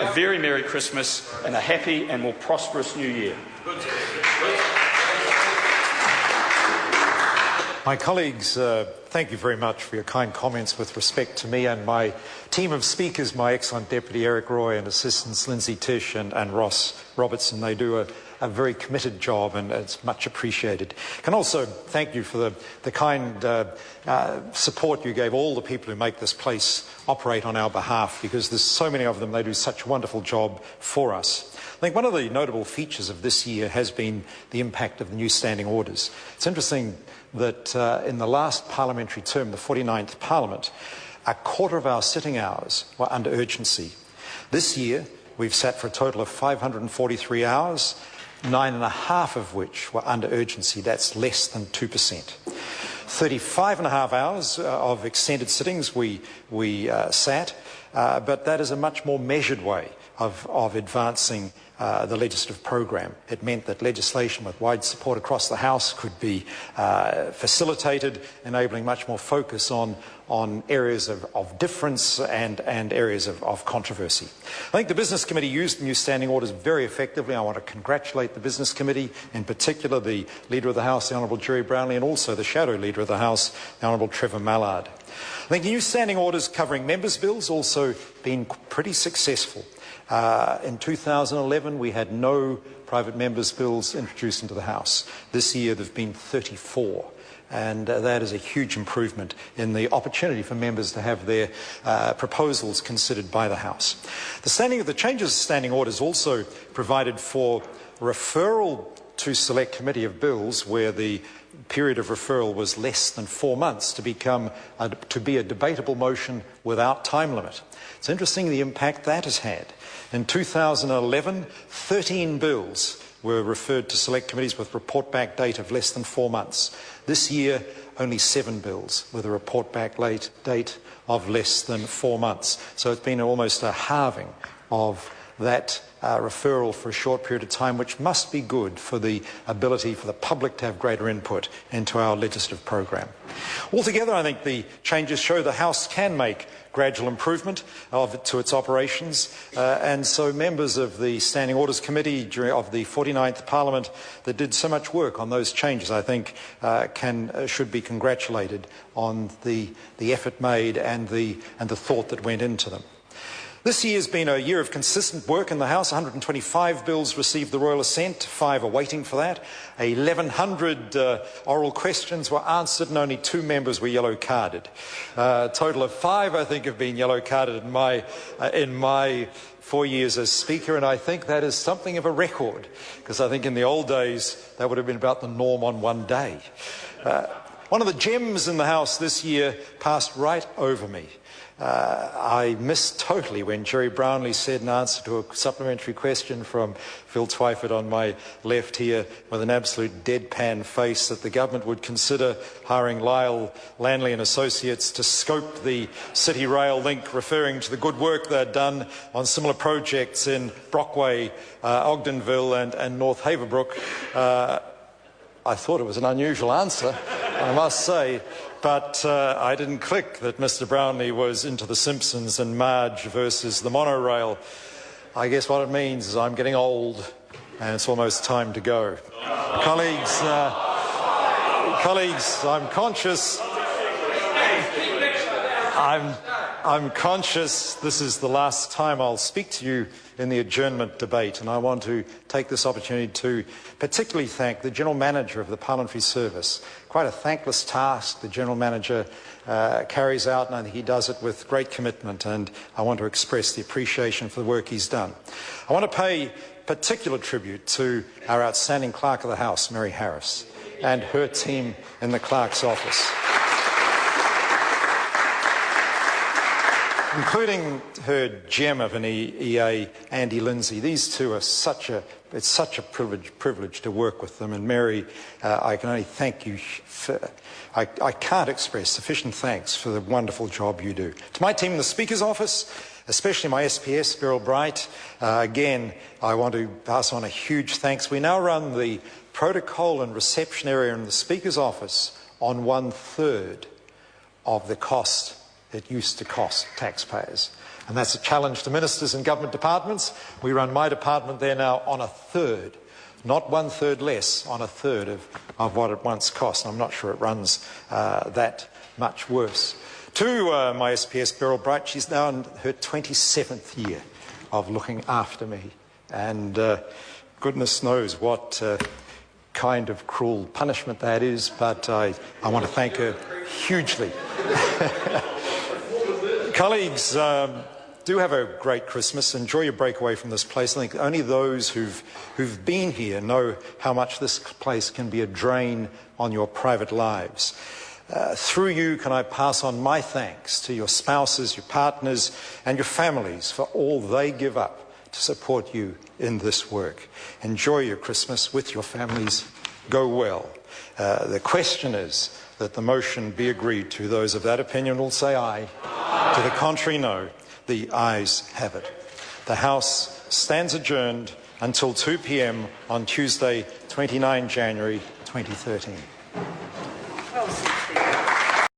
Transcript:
a very Merry Christmas and a happy and more prosperous New Year. My colleagues, thank you very much for your kind comments with respect to me and my team of speakers, my excellent Deputy Eric Roy and assistants Lindsay Tish and Ross Robertson. They do a very committed job and it's much appreciated. I can also thank you for the kind support you gave all the people who make this place operate on our behalf, because there's so many of them. They do such a wonderful job for us. I think one of the notable features of this year has been the impact of the new standing orders. It's interesting that in the last parliamentary term, the 49th Parliament, a quarter of our sitting hours were under urgency. This year, we've sat for a total of 543 hours, 9.5 of which were under urgency. That's less than 2%. 35.5 hours of extended sittings we sat, but that is a much more measured way of advancing the legislative program. It meant that legislation with wide support across the House could be facilitated, enabling much more focus on areas of difference and areas of controversy. I think the Business Committee used the new standing orders very effectively. I want to congratulate the Business Committee, in particular the Leader of the House, the Honourable Jerry Brownlee, and also the Shadow Leader of the House, the Honourable Trevor Mallard. I think the new standing orders covering members' bills also been pretty successful. In 2011, we had no private members' bills introduced into the House. This year, there have been 34. And that is a huge improvement in the opportunity for members to have their proposals considered by the House. The changes to standing orders also provided for referral to select committee of bills where the period of referral was less than 4 months to be a debatable motion without time limit. It's interesting the impact that has had. In 2011, 13 bills were referred to select committees with report back date of less than 4 months. This year, only 7 bills with a report back date of less than 4 months. So it's been almost a halving of that referral for a short period of time, which must be good for the ability for the public to have greater input into our legislative program. Altogether, I think the changes show the House can make gradual improvement to its operations, and so members of the Standing Orders Committee of the 49th Parliament that did so much work on those changes, I think should be congratulated on the effort made and the thought that went into them. This year has been a year of consistent work in the House. 125 bills received the royal assent, 5 are waiting for that. 1,100 oral questions were answered and only 2 members were yellow carded. A total of 5, I think, have been yellow carded in my 4 years as Speaker, and I think that is something of a record, because I think in the old days that would have been about the norm on one day. One of the gems in the House this year passed right over me. I missed totally when Jerry Brownlee said in answer to a supplementary question from Phil Twyford on my left here with an absolute deadpan face that the government would consider hiring Lyle Lanley and Associates to scope the City Rail link, referring to the good work they'd done on similar projects in Brockway, Ogdenville and North Haverbrook. I thought it was an unusual answer, I must say. But I didn't click that Mr. Brownlee was into The Simpsons and Marge versus the monorail. I guess what it means is I'm getting old and it's almost time to go. Colleagues, I'm conscious. I'm conscious this is the last time I'll speak to you in the adjournment debate, and I want to take this opportunity to particularly thank the General Manager of the Parliamentary Service. Quite a thankless task the General Manager carries out, and I think he does it with great commitment, and I want to express the appreciation for the work he's done. I want to pay particular tribute to our outstanding Clerk of the House, Mary Harris, and her team in the Clerk's office, including her gem of an EA, Andy Lindsay. These two are it's such a privilege to work with them. And Mary, I can only thank you I can't express sufficient thanks for the wonderful job you do. To my team in the Speaker's office, especially my SPS, Beryl Bright, again, I want to pass on a huge thanks. We now run the protocol and reception area in the Speaker's office on 1/3 of the cost it used to cost taxpayers. And that's a challenge to ministers and government departments. We run my department there now on a third, not 1/3 less, on a third of what it once cost. I'm not sure it runs that much worse. To my SPS, Beryl Bright, she's now in her 27th year of looking after me. And goodness knows what kind of cruel punishment that is, but I want to thank her hugely. Colleagues, do have a great Christmas. Enjoy your break away from this place. I think only those who've been here know how much this place can be a drain on your private lives. Through you, can I pass on my thanks to your spouses, your partners, and your families for all they give up to support you in this work. Enjoy your Christmas with your families. Go well. The question is that the motion be agreed to. Those of that opinion will say aye. Aye. To the contrary, no. The ayes have it. The House stands adjourned until 2 p.m. on Tuesday, 29 January 2013.